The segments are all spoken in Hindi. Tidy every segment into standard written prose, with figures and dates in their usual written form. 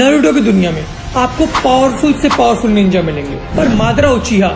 नारुतो की दुनिया में आपको पावरफुल से पावरफुल निंजा मिलेंगे, पर मादरा उचिहा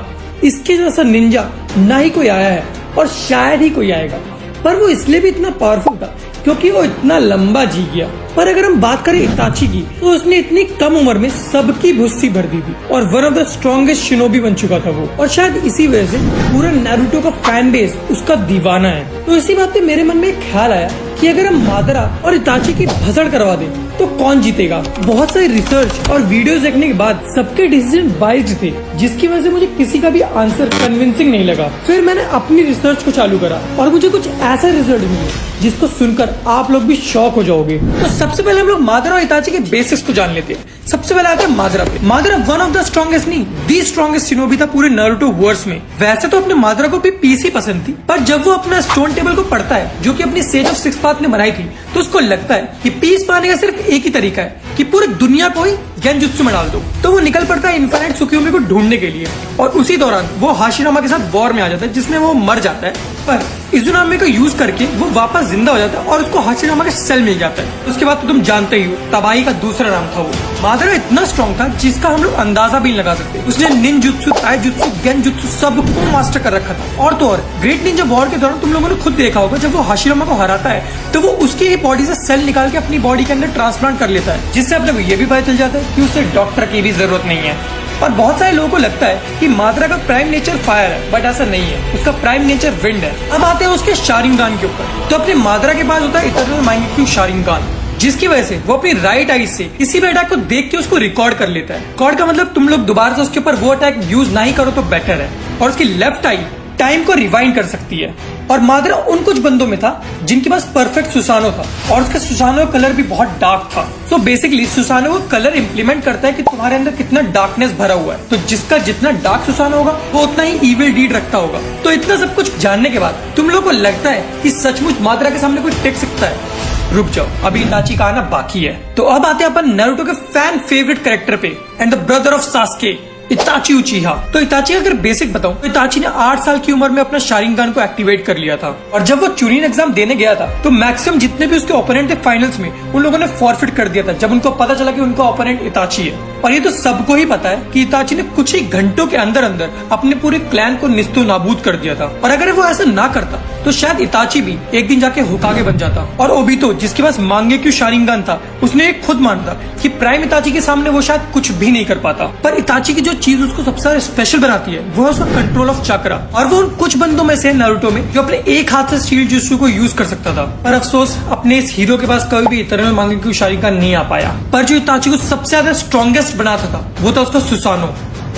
इसके जैसा निंजा ना ही कोई आया है और शायद ही कोई आएगा। पर वो इसलिए भी इतना पावरफुल था क्योंकि वो इतना लंबा जी गया। पर अगर हम बात करें इताची की, तो उसने इतनी कम उम्र में सबकी भुस्सी भर दी थी और one of the strongest shinobi बन चुका था वो। और शायद इसी वजह से पूरा नारुतो का फैन बेस उसका दीवाना है। तो इसी बात पे मेरे मन में एक ख्याल आया कि अगर हम मादरा और इताची की भसड़ करवा दें तो कौन जीतेगा। बहुत सारी रिसर्च और वीडियोस देखने के बाद सबके डिसीजन बाइज्ड थे, जिसकी वजह से मुझे किसी का भी आंसर कन्विंसिंग नहीं लगा। फिर मैंने अपनी रिसर्च को चालू करा और मुझे कुछ ऐसा रिजल्ट मिले जिसको सुनकर आप लोग भी शॉक हो जाओगे। तो सबसे पहले हम लोग मादरा और इताची के बेसिक्स को जान लेते हैं। सबसे पहले आते हैं मादरा पे। मादरा वन ऑफ द स्ट्रॉन्गेस्ट नहीं, दी स्ट्रॉन्गेस्ट शिनोबी था पूरे नारुतो वर्स में। वैसे तो अपने मादरा को भी पीसी पसंद थी, पर जब वो अपना स्टोन टेबल को पढ़ता है जो कि अपनी सेज ऑफ सिक्स पाथ ने बनाई थी, तो उसको लगता है कि पीस पाने का सिर्फ एक ही तरीका है कि पूरी दुनिया को ही गेंजुत्सु में डाल दो। तो वो निकल पड़ता है इन्फिनिट त्सुकियोमी को ढूंढने के लिए और उसी दौरान वो हाशिरामा के साथ वॉर में आ जाता है जिसमें वो मर जाता है। पर इजुनामे का यूज करके वो वापस जिंदा हो जाता है और उसको हाशिरामा का सेल मिल जाता है। उसके बाद तो तुम जानते ही हो, तबाही का दूसरा नाम था वो। मादरा इतना स्ट्रॉन्ग था जिसका हम लोग अंदाजा भी नहीं लगा सकते। उसने निंजुत्सु, ताइजुत्सु, गेंजुत्सु सबको मास्टर कर रखा था। और तो और ग्रेट निंजा वॉर के दौरान तुम लोगों ने खुद देखा होगा, जब वो हाशिरामा को हराता है तो वो उसकी ही बॉडी से सेल निकाल के अपनी बॉडी के अंदर ट्रांसप्लांट कर लेता है, जिससे अपने को ये भी पता चल जाता है कि उसे डॉक्टर की भी जरूरत नहीं है। और बहुत सारे लोगों को लगता है कि मादरा का प्राइम नेचर फायर है, बट ऐसा नहीं है। उसका प्राइम नेचर विंड है। अब आते हैं उसके शारिंगान के ऊपर। तो अपने मादरा के पास होता है इटर्नल मांगेक्यू शारिंगान, जिसकी वजह से वो अपनी राइट आई से किसी भी अटैक को देख के उसको रिकॉर्ड कर लेता है। रिकॉर्ड का मतलब तुम लोग दोबारा से उसके ऊपर वो अटैक यूज नहीं करो तो बेटर है। और उसकी लेफ्ट आई टाइम को रिवाइंड कर सकती है। और मादरा उन कुछ बंदों में था जिनके पास परफेक्ट सुसानो था और उसका सुसानो कलर भी बहुत डार्क था। सो बेसिकली सुसानो वो कलर इंप्लीमेंट करता है कि तुम्हारे अंदर कितना डार्कनेस भरा हुआ है। तो जिसका जितना डार्क सुसानो होगा वो उतना ही इविल डीड रखता होगा। तो इतना सब कुछ जानने के बाद तुम लोगों को लगता है कि सचमुच मादरा के सामने कोई टिक सकता है। रुक जाओ, अभी इताची का आना बाकी है। तो अब आते हैं अपन नारुतो के फैन फेवरेट कैरेक्टर पे, and the brother of Sasuke, इताची उचिहा। तो इताची का अगर बेसिक बताऊं तो इताची ने 8 साल की उम्र में अपना शारिंगान को एक्टिवेट कर लिया था। और जब वो चुनिन एग्जाम देने गया था तो मैक्सिमम जितने भी उसके ओपोनेंट थे फाइनल्स में, उन लोगों ने फॉरफिट कर दिया था जब उनको पता चला कि उनका ओपोनेंट इताची है। और ये तो सबको ही पता है कि इताची ने कुछ ही घंटों के अंदर अंदर अपने पूरे क्लैन को निस्तो नाबूद कर दिया था। और अगर वो ऐसा ना करता तो शायद इताची भी एक दिन जाके होकागे बन जाता। और ओबितो, जिसके पास मांगेक्यू शारिंगान था, उसने खुद मानता कि प्राइम इताची के सामने वो शायद कुछ भी नहीं कर पाता। पर इताची की जो चीज उसको सबसे स्पेशल बनाती है वो है उसका कंट्रोल ऑफ चक्रा। और वो उन कुछ बंदों में से नारुतो में जो अपने एक हाथ से शील्ड जुत्सु को यूज कर सकता था। पर अफसोस अपने इस हीरो के पास कभी भी इटर्नल मांगेक्यू शारिंगान नहीं आ पाया। पर जो इताची को सबसे ज्यादा स्ट्रॉन्गेस्ट बनाता था वो था उसका सुसानो।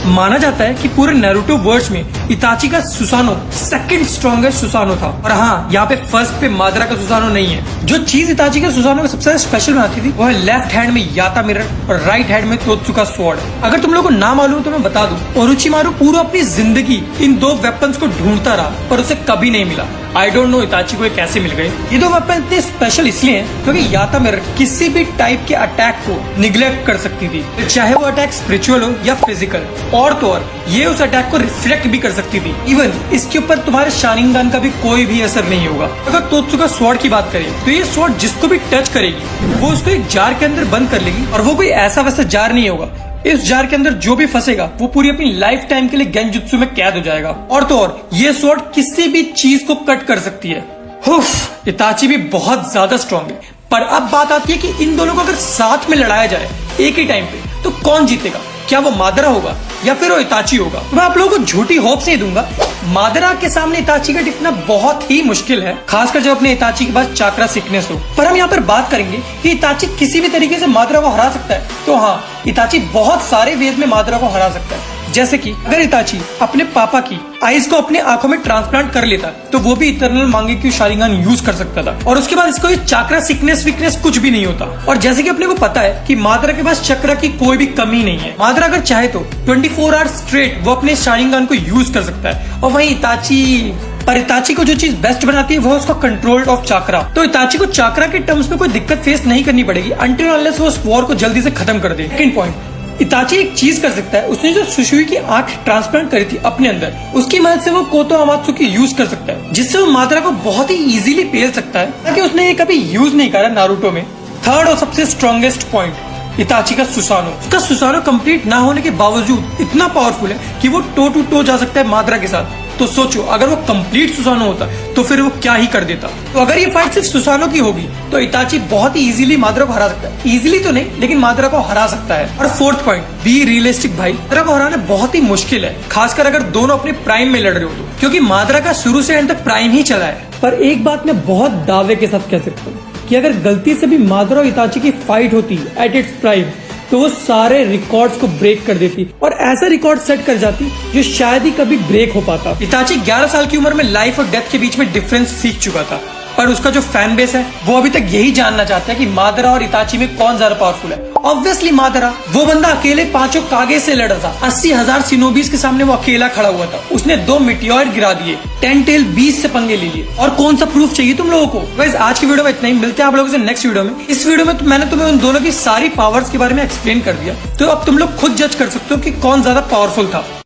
माना जाता है कि पूरे नारुतो वर्ल्ड में इताची का सुसानो सेकंड स्ट्रॉन्गेस्ट सुसानो था। और हाँ, यहाँ पे फर्स्ट पे मादरा का सुसानो नहीं है। जो चीज इताची के सुसानो को सबसे स्पेशल बनाती थी वो है लेफ्ट हैंड में याता मिरर और राइट हैंड में तोत्सुका स्वॉर्ड। अगर तुम लोगों को ना मालूम तो मैं बता दूं, ओरोचिमारू पूरा अपनी जिंदगी इन दो वेपन्स को ढूंढता रहा पर उसे कभी नहीं मिला। आई डोंट नो इताची को ये कैसे मिल गए। ये दो वेपन इतने स्पेशल इसलिए हैं क्योंकि याता मिरर किसी भी टाइप के अटैक को निग्लेक्ट कर सकती थी, चाहे वो अटैक स्पिरिचुअल हो या फिजिकल। और तो और ये उस अटैक को रिफ्लेक्ट भी कर सकती थी। इवन इसके ऊपर तुम्हारे शारिंगान का भी कोई भी असर नहीं होगा। अगर तोत्सुका स्वॉर्ड की बात करें तो ये स्वॉर्ड जिसको भी टच करेगी वो उसको एक जार के अंदर बंद कर लेगी। और वो कोई ऐसा वैसा जार नहीं होगा, इस जार के अंदर जो भी फंसेगा वो पूरी अपनी लाइफ टाइम के लिए गेंजुत्सु में कैद हो जाएगा। और तो और ये स्वॉर्ड किसी भी चीज को कट कर सकती है। इताची भी बहुत ज्यादा स्ट्रॉन्ग है। पर अब बात आती है कि इन दोनों को अगर साथ में लड़ाया जाए एक ही टाइम पे तो कौन जीतेगा? क्या वो मादरा होगा या फिर वो इताची होगा? मैं आप लोगों को झूठी होप्स नहीं दूंगा। मादरा के सामने इताची का टिकना बहुत ही मुश्किल है, खासकर जब अपने इताची के पास चाक्रा सिकनेस हो। पर हम यहाँ पर बात करेंगे कि इताची किसी भी तरीके से मादरा को हरा सकता है। तो हाँ, इताची बहुत सारे वेज में मादरा को हरा सकता है। जैसे कि अगर इताची अपने पापा की आईज को अपने आंखों में ट्रांसप्लांट कर लेता तो वो भी इटर्नल मांगेक्यू शारिंगान यूज कर सकता था। और उसके बाद इसको ये चाक्रा सिकनेस वीकनेस कुछ भी नहीं होता। और जैसे कि अपने को पता है कि मादरा के पास चक्रा की कोई भी कमी नहीं है। मादरा अगर चाहे तो 24 आवर्स स्ट्रेट वो अपने शारिंगान को यूज कर सकता है। और वहीं इताची को जो चीज बेस्ट बनाती है वो है उसका कंट्रोल ऑफ चाक्रा। तो इताची को चाक्रा के टर्म्स में कोई दिक्कत फेस नहीं करनी पड़ेगी अनटिल अनलेस वो उस वॉर को जल्दी से खत्म कर दे। सेकंड पॉइंट, इताची एक चीज कर सकता है। उसने जो सुशुई की आंख ट्रांसप्लांट करी थी अपने अंदर, उसकी मदद से वो कोतो अमात्सुकी यूज कर सकता है, जिससे वो मादरा को बहुत ही इजीली पेल सकता है, ताकि उसने ये कभी यूज नहीं करा नारुतो में। थर्ड और सबसे स्ट्रॉन्गेस्ट पॉइंट, इताची का सुसानो। उसका सुसानो कंप्लीट ना होने के बावजूद इतना पावरफुल है कि वो टो टू टो जा सकता है माद्रा के साथ। तो सोचो अगर वो कंप्लीट सुसानो होता तो फिर वो क्या ही कर देता। तो अगर ये फाइट सिर्फ सुसानो की होगी तो इताची बहुत ही इजीली माद्रा को हरा सकता है। इजीली तो नहीं, लेकिन माद्रा को हरा सकता है। और फोर्थ पॉइंट, बी रियलिस्टिक भाई। माद्रा को हराना बहुत ही मुश्किल है, खासकर अगर दोनों अपने प्राइम में लड़ रहे हो तो, क्योंकि माद्रा का शुरू से एंड तक प्राइम ही चला है। पर एक बात मैं बहुत दावे के साथ कह सकता हूँ कि अगर गलती से भी माद्रा और इताची की फाइट होती एट इट्स प्राइम तो वो सारे रिकॉर्ड्स को ब्रेक कर देती और ऐसा रिकॉर्ड सेट कर जाती जो शायद ही कभी ब्रेक हो पाता। इताची 11 साल की उम्र में लाइफ और डेथ के बीच में डिफरेंस सीख चुका था, पर उसका जो फैन बेस है वो अभी तक यही जानना चाहता है कि माद्रा और इताची में कौन ज्यादा पावरफुल है। ऑब्वियसली माद्रा। वो बंदा अकेले 5 कागे से लड़ रहा था। 80,000 सिनोबीज के सामने वो अकेला खड़ा हुआ था। उसने 2 मिटियोर गिरा दिए, 10 टेल 20 से पंगे ले लिए। और कौन सा प्रूफ चाहिए तुम लोगों को। गाइस आज की वीडियो में इतना ही, मिलते हैं आप लोगों से नेक्स्ट वीडियो में। इस वीडियो में मैंने तुम्हें उन दोनों की सारी पावर्स के बारे में एक्सप्लेन कर दिया, तो अब तुम लोग खुद जज कर सकते हो कि कौन ज्यादा पावरफुल था।